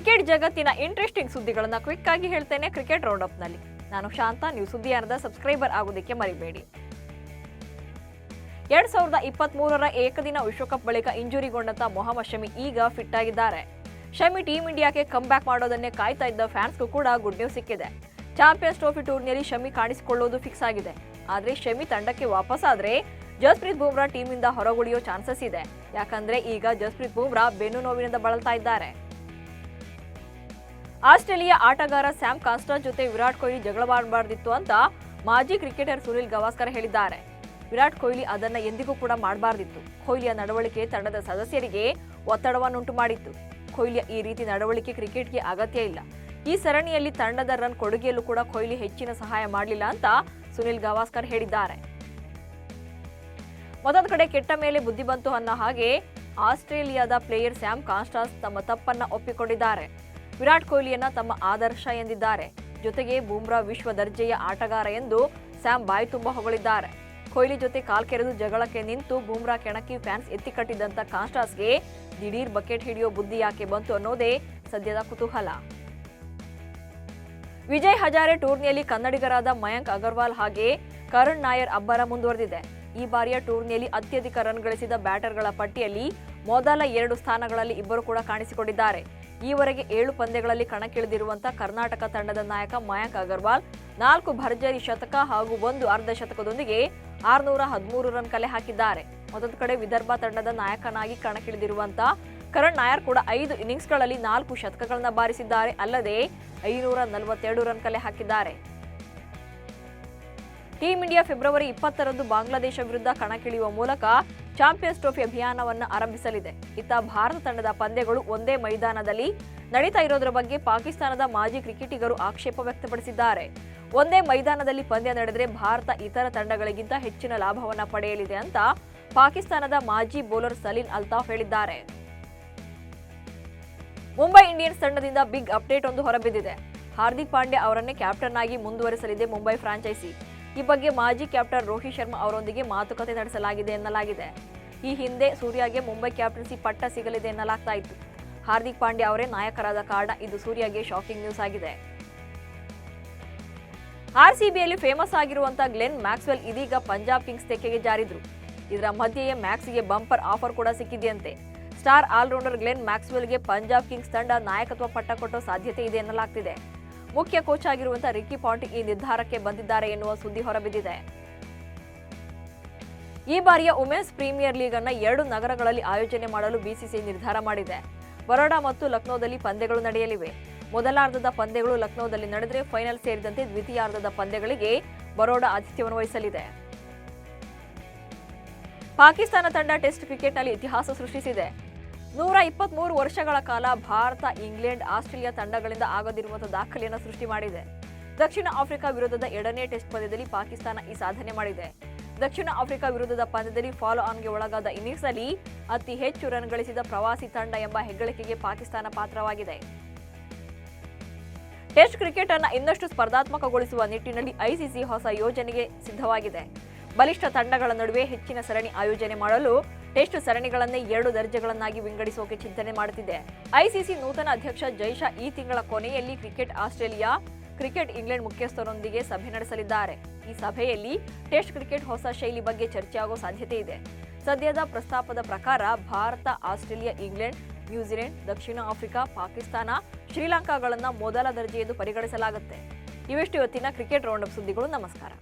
Cricket ಜಗತ್ತಿನ interesting ಸುದ್ದಿಗಳನ್ನು quick ಆಗಿ ಹೇಳ್ತೇನೆ ಕ್ರಿಕೆಟ್ ರೌಂಡ್ ಅಪ್ ನಲ್ಲಿ. ನಾನು ಶಾಂತ. ನೀವು ಸುದ್ದಿಯಾನದ ಸಬ್ಸ್ಕ್ರೈಬರ್ ಆಗೋದಕ್ಕೆ ಮರಿಬೇಡಿ. 2023ರ ಏಕದಿನ ವಿಶ್ವಕಪ್ ಬಳಿಕ ಇಂಜುರಿಗೊಂಡಂತ ಮೊಹಮ್ಮದ್ ಶಮಿ ಈಗ ಫಿಟ್ ಆಗಿದ್ದಾರೆ. ಶಮಿ ಟೀಮ್ ಇಂಡಿಯಾಕ್ಕೆ ಕಮ್ ಬ್ಯಾಕ್ ಮಾಡೋದನ್ನೇ ಕಾಯ್ತಾ ಇದ್ದ ಫ್ಯಾನ್ಸ್ಗೂ ಕೂಡ ಗುಡ್ ನ್ಯೂಸ್ ಸಿಕ್ಕಿದೆ. ಚಾಂಪಿಯನ್ಸ್ ಟ್ರೋಫಿ ಟೂರ್ನಿಯಲ್ಲಿ ಶಮಿ ಕಾಣಿಸಿಕೊಳ್ಳೋದು ಫಿಕ್ಸ್ ಆಗಿದೆ. ಆದ್ರೆ ಶಮಿ ತಂಡಕ್ಕೆ ವಾಪಸ್ ಆದ್ರೆ ಜಸ್ಪ್ರೀತ್ ಬೂಮ್ರಾ ಟೀಮಿಂದ ಹೊರಗುಳಿಯೋ ಚಾನ್ಸಸ್ ಇದೆ. ಯಾಕಂದ್ರೆ ಈಗ ಜಸ್ಪ್ರೀತ್ ಬೂಮ್ರಾ ಬೆನ್ನು ನೋವಿನಿಂದ ಬಳಲ್ತಾ ಇದ್ದಾರೆ. ಆಸ್ಟ್ರೇಲಿಯಾ ಆಟಗಾರ ಸ್ಯಾಮ್ ಕಾನ್ಸ್ಟರ್ ಜೊತೆ ವಿರಾಟ್ ಕೊಹ್ಲಿ ಜಗಳವಾಡಬಾರ್ದಿತ್ತು ಅಂತ ಮಾಜಿ ಕ್ರಿಕೆಟರ್ ಸುನಿಲ್ ಗವಾಸ್ಕರ್ ಹೇಳಿದ್ದಾರೆ. ವಿರಾಟ್ ಕೊಹ್ಲಿ ಅದನ್ನ ಎಂದಿಗೂ ಕೂಡ ಮಾಡಬಾರ್ದಿತ್ತು. ಕೊಹ್ಲಿಯ ನಡವಳಿಕೆ ತಂಡದ ಸದಸ್ಯರಿಗೆ ಒತ್ತಡವನ್ನುಂಟು ಮಾಡಿತ್ತು. ಕೊಹ್ಲಿಯ ಈ ರೀತಿ ನಡವಳಿಕೆ ಕ್ರಿಕೆಟ್ಗೆ ಅಗತ್ಯ ಇಲ್ಲ. ಈ ಸರಣಿಯಲ್ಲಿ ತಂಡದ ರನ್ ಕೊಡುಗೆಯಲ್ಲೂ ಕೂಡ ಕೊಹ್ಲಿ ಹೆಚ್ಚಿನ ಸಹಾಯ ಮಾಡಲಿಲ್ಲ ಅಂತ ಸುನಿಲ್ ಗವಾಸ್ಕರ್ ಹೇಳಿದ್ದಾರೆ. ಮತ್ತೊಂದು ಕಡೆ ಕೆಟ್ಟ ಮೇಲೆ ಬುದ್ಧಿ ಬಂತು ಅನ್ನೋ ಹಾಗೆ ಆಸ್ಟ್ರೇಲಿಯಾದ ಪ್ಲೇಯರ್ ಸ್ಯಾಮ್ ಕಾನ್ಸ್ಟರ್ ತಮ್ಮ ತಪ್ಪನ್ನ ಒಪ್ಪಿಕೊಂಡಿದ್ದಾರೆ. ವಿರಾಟ್ ಕೊಹ್ಲಿಯನ್ನ ತಮ್ಮ ಆದರ್ಶ ಎಂದಿದ್ದಾರೆ. ಜೊತೆಗೆ ಬೂಮ್ರಾ ವಿಶ್ವ ದರ್ಜೆಯ ಆಟಗಾರ ಎಂದು ಸ್ಯಾಮ್ ಬಾಯಿ ತುಂಬಾ ಹೊಗಳಿದ್ದಾರೆ. ಕೊಹ್ಲಿ ಜೊತೆ ಕಾಲ್ಕೆರೆದು ಜಗಳಕ್ಕೆ ನಿಂತು ಬೂಮ್ರಾ ಕೆಣಕಿ ಫ್ಯಾನ್ಸ್ ಎತ್ತಿಕಟ್ಟಿದ್ದಂತ ಕಾನ್ಸ್ಟರ್ಸ್ಗೆ ದಿಢೀರ್ ಬಕೆಟ್ ಹಿಡಿಯೋ ಬುದ್ಧಿ ಯಾಕೆ ಬಂತು ಅನ್ನೋದೇ ಸದ್ಯದ ಕುತೂಹಲ. ವಿಜಯ್ ಹಜಾರೆ ಟೂರ್ನಿಯಲ್ಲಿ ಕನ್ನಡಿಗರಾದ ಮಯಾಂಕ್ ಅಗರ್ವಾಲ್ ಹಾಗೆ ಕರುಣ್ ನಾಯರ್ ಅಬ್ಬರ ಮುಂದುವರೆದಿದೆ. ಈ ಬಾರಿಯ ಟೂರ್ನಿಯಲ್ಲಿ ಅತ್ಯಧಿಕ ರನ್ ಗಳಿಸಿದ ಬ್ಯಾಟರ್ಗಳ ಪಟ್ಟಿಯಲ್ಲಿ ಮೊದಲ 2 ಸ್ಥಾನಗಳಲ್ಲಿ ಇಬ್ಬರು ಕೂಡ ಕಾಣಿಸಿಕೊಂಡಿದ್ದಾರೆ. ಈವರೆಗೆ 7 ಪಂದ್ಯಗಳಲ್ಲಿ ಕಣಕ್ಕಿಳಿದಿರುವಂತಹ ಕರ್ನಾಟಕ ತಂಡದ ನಾಯಕ ಮಯಾಂಕ್ ಅಗರ್ವಾಲ್ 4 ಭರ್ಜರಿ ಶತಕ ಹಾಗೂ 1 ಅರ್ಧ ಶತಕದೊಂದಿಗೆ 613 ರನ್ ಕಲೆ ಹಾಕಿದ್ದಾರೆ. ಮತ್ತೊಂದು ಕಡೆ ವಿದರ್ಭ ತಂಡದ ನಾಯಕನಾಗಿ ಕಣಕ್ಕಿಳಿದಿರುವಂತಹ ಕರುಣ್ ನಾಯರ್ ಕೂಡ 5 ಇನ್ನಿಂಗ್ಸ್ಗಳಲ್ಲಿ 4 ಶತಕಗಳನ್ನು ಬಾರಿಸಿದ್ದಾರೆ. ಅಲ್ಲದೆ 542 ರನ್ ಕಲೆ ಹಾಕಿದ್ದಾರೆ. ಟೀಂ ಇಂಡಿಯಾ ಫೆಬ್ರವರಿ 20ರಂದು ಬಾಂಗ್ಲಾದೇಶ ವಿರುದ್ಧ ಕಣಕ್ಕಿಳಿಯುವ ಮೂಲಕ ಚಾಂಪಿಯನ್ಸ್ ಟ್ರೋಫಿ ಅಭಿಯಾನವನ್ನು ಆರಂಭಿಸಲಿದೆ. ಇತ್ತ ಭಾರತ ತಂಡದ ಪಂದ್ಯಗಳು ಒಂದೇ ಮೈದಾನದಲ್ಲಿ ನಡೀತಾ ಇರೋದ್ರ ಬಗ್ಗೆ ಪಾಕಿಸ್ತಾನದ ಮಾಜಿ ಕ್ರಿಕೆಟಿಗರು ಆಕ್ಷೇಪ ವ್ಯಕ್ತಪಡಿಸಿದ್ದಾರೆ. ಒಂದೇ ಮೈದಾನದಲ್ಲಿ ಪಂದ್ಯ ನಡೆದರೆ ಭಾರತ ಇತರ ತಂಡಗಳಿಗಿಂತ ಹೆಚ್ಚಿನ ಲಾಭವನ್ನು ಪಡೆಯಲಿದೆ ಅಂತ ಪಾಕಿಸ್ತಾನದ ಮಾಜಿ ಬೌಲರ್ ಸಲೀನ್ ಅಲ್ತಾಫ್ ಹೇಳಿದ್ದಾರೆ. ಮುಂಬೈ ಇಂಡಿಯನ್ಸ್ ತಂಡದಿಂದ ಬಿಗ್ ಅಪ್ಡೇಟ್ ಒಂದು ಹೊರಬಿದ್ದಿದೆ. ಹಾರ್ದಿಕ್ ಪಾಂಡ್ಯ ಅವರನ್ನೇ ಕ್ಯಾಪ್ಟನ್ ಆಗಿ ಮುಂದುವರೆಸಲಿದೆ ಮುಂಬೈ ಫ್ರಾಂಚೈಸಿ. ಈ ಬಗ್ಗೆ ಮಾಜಿ ಕ್ಯಾಪ್ಟನ್ ರೋಹಿತ್ ಶರ್ಮಾ ಅವರೊಂದಿಗೆ ಮಾತುಕತೆ ನಡೆಸಲಾಗಿದೆ ಎನ್ನಲಾಗಿದೆ. ಈ ಹಿಂದೆ ಸೂರ್ಯಗೆ ಮುಂಬೈ ಕ್ಯಾಪ್ಟನ್ಸಿ ಪಟ್ಟ ಸಿಗಲಿದೆ ಎನ್ನಲಾಗ್ತಾ ಇತ್ತು. ಹಾರ್ದಿಕ್ ಪಾಂಡ್ಯ ಅವರೇ ನಾಯಕರಾದ ಕಾರಣ ಇದು ಸೂರ್ಯಗೆ ಶಾಕಿಂಗ್ ನ್ಯೂಸ್ ಆಗಿದೆ. ಆರ್ಸಿಬಿಯಲ್ಲಿ ಫೇಮಸ್ ಆಗಿರುವಂತಹ ಗ್ಲೆನ್ ಮ್ಯಾಕ್ಸ್ವೆಲ್ ಇದೀಗ ಪಂಜಾಬ್ ಕಿಂಗ್ಸ್ ತೆಕ್ಕೆಗೆ ಜಾರಿದ್ರು. ಇದರ ಮಧ್ಯೆಯೇ ಮ್ಯಾಕ್ಸ್ಗೆ ಬಂಪರ್ ಆಫರ್ ಕೂಡ ಸಿಕ್ಕಿದೆಯಂತೆ. ಸ್ಟಾರ್ ಆಲ್ರೌಂಡರ್ ಗ್ಲೆನ್ ಮ್ಯಾಕ್ಸ್ವೆಲ್ಗೆ ಪಂಜಾಬ್ ಕಿಂಗ್ಸ್ ತಂಡ ನಾಯಕತ್ವ ಪಟ್ಟ ಕೊಟ್ಟೋ ಸಾಧ್ಯತೆ ಇದೆ ಎನ್ನಲಾಗ್ತಿದೆ. ಮುಖ್ಯ ಕೋಚ್ ಆಗಿರುವಂತಹ ರಿಕ್ಕಿ ಪಾಂಟಿಂಗ್ ಈ ನಿರ್ಧಾರಕ್ಕೆ ಬಂದಿದ್ದಾರೆ ಎನ್ನುವ ಸುದ್ದಿ ಹೊರಬಿದ್ದಿದೆ. ಈ ಬಾರಿಯ ವುಮೆನ್ಸ್ ಪ್ರೀಮಿಯರ್ ಲೀಗ್ ಅನ್ನು 2 ನಗರಗಳಲ್ಲಿ ಆಯೋಜನೆ ಮಾಡಲು ಬಿಸಿಸಿಐ ನಿರ್ಧಾರ ಮಾಡಿದೆ. ಬರೋಡಾ ಮತ್ತು ಲಕ್ನೋದಲ್ಲಿ ಪಂದ್ಯಗಳು ನಡೆಯಲಿವೆ. ಮೊದಲಾರ್ಧದ ಪಂದ್ಯಗಳು ಲಕ್ನೋದಲ್ಲಿ ನಡೆದರೆ ಫೈನಲ್ ಸೇರಿದಂತೆ ದ್ವಿತೀಯಾರ್ಧದ ಪಂದ್ಯಗಳಿಗೆ ಬರೋಡಾ ಆತಿಥ್ಯವನ್ನು ವಹಿಸಲಿದೆ. ಪಾಕಿಸ್ತಾನ ತಂಡ ಟೆಸ್ಟ್ ಕ್ರಿಕೆಟ್ನಲ್ಲಿ ಇತಿಹಾಸ ಸೃಷ್ಟಿಸಿದೆ. 123 ವರ್ಷಗಳ ಕಾಲ ಭಾರತ, ಇಂಗ್ಲೆಂಡ್, ಆಸ್ಟ್ರೇಲಿಯಾ ತಂಡಗಳಿಂದ ಆಗದಿರುವಂತಹ ದಾಖಲೆಯನ್ನು ಸೃಷ್ಟಿ ಮಾಡಿದೆ. ದಕ್ಷಿಣ ಆಫ್ರಿಕಾ ವಿರುದ್ಧದ 2ನೇ ಟೆಸ್ಟ್ ಪಂದ್ಯದಲ್ಲಿ ಪಾಕಿಸ್ತಾನ ಈ ಸಾಧನೆ ಮಾಡಿದೆ. ದಕ್ಷಿಣ ಆಫ್ರಿಕಾ ವಿರುದ್ಧದ ಪಂದ್ಯದಲ್ಲಿ ಫಾಲೋ ಆನ್ಗೆ ಒಳಗಾದ ಇನ್ನಿಂಗ್ಸ್ನಲ್ಲಿ ಅತಿ ಹೆಚ್ಚು ರನ್ ಗಳಿಸಿದ ಪ್ರವಾಸಿ ತಂಡ ಎಂಬ ಹೆಗ್ಗಳಿಕೆಗೆ ಪಾಕಿಸ್ತಾನ ಪಾತ್ರವಾಗಿದೆ. ಟೆಸ್ಟ್ ಕ್ರಿಕೆಟ್ ಅನ್ನು ಇನ್ನಷ್ಟು ಸ್ಪರ್ಧಾತ್ಮಕಗೊಳಿಸುವ ನಿಟ್ಟಿನಲ್ಲಿ ಐಸಿಸಿ ಹೊಸ ಯೋಜನೆಗೆ ಸಿದ್ಧವಾಗಿದೆ. ಬಲಿಷ್ಠ ತಂಡಗಳ ನಡುವೆ ಹೆಚ್ಚಿನ ಸರಣಿ ಆಯೋಜನೆ ಮಾಡಲು ಟೆಸ್ಟ್ ಸರಣಿಗಳನ್ನೇ 2 ದರ್ಜೆಗಳನ್ನಾಗಿ ವಿಂಗಡಿಸೋಕೆ ಚಿಂತನೆ ಮಾಡುತ್ತಿದೆ. ಐಸಿಸಿ ನೂತನ ಅಧ್ಯಕ್ಷ ಜೈಶಾ ಈ ತಿಂಗಳ ಕೊನೆಯಲ್ಲಿ ಕ್ರಿಕೆಟ್ ಆಸ್ಟ್ರೇಲಿಯಾ, ಕ್ರಿಕೆಟ್ ಇಂಗ್ಲೆಂಡ್ ಮುಖ್ಯಸ್ಥರೊಂದಿಗೆ ಸಭೆ ನಡೆಸಲಿದ್ದಾರೆ. ಈ ಸಭೆಯಲ್ಲಿ ಟೆಸ್ಟ್ ಕ್ರಿಕೆಟ್ ಹೊಸ ಶೈಲಿ ಬಗ್ಗೆ ಚರ್ಚೆಯಾಗುವ ಸಾಧ್ಯತೆ ಇದೆ. ಸದ್ಯದ ಪ್ರಸ್ತಾಪದ ಪ್ರಕಾರ ಭಾರತ, ಆಸ್ಟ್ರೇಲಿಯಾ, ಇಂಗ್ಲೆಂಡ್, ನ್ಯೂಜಿಲೆಂಡ್, ದಕ್ಷಿಣ ಆಫ್ರಿಕಾ, ಪಾಕಿಸ್ತಾನ, ಶ್ರೀಲಂಕಾಗಳನ್ನು ಮೊದಲ ದರ್ಜೆ ಎಂದು ಪರಿಗಣಿಸಲಾಗುತ್ತೆ. ಇವೆಷ್ಟು ಇವತ್ತಿನ ಕ್ರಿಕೆಟ್ ರೌಂಡ್ ಅಪ್ ಸುದ್ದಿಗಳು. ನಮಸ್ಕಾರ.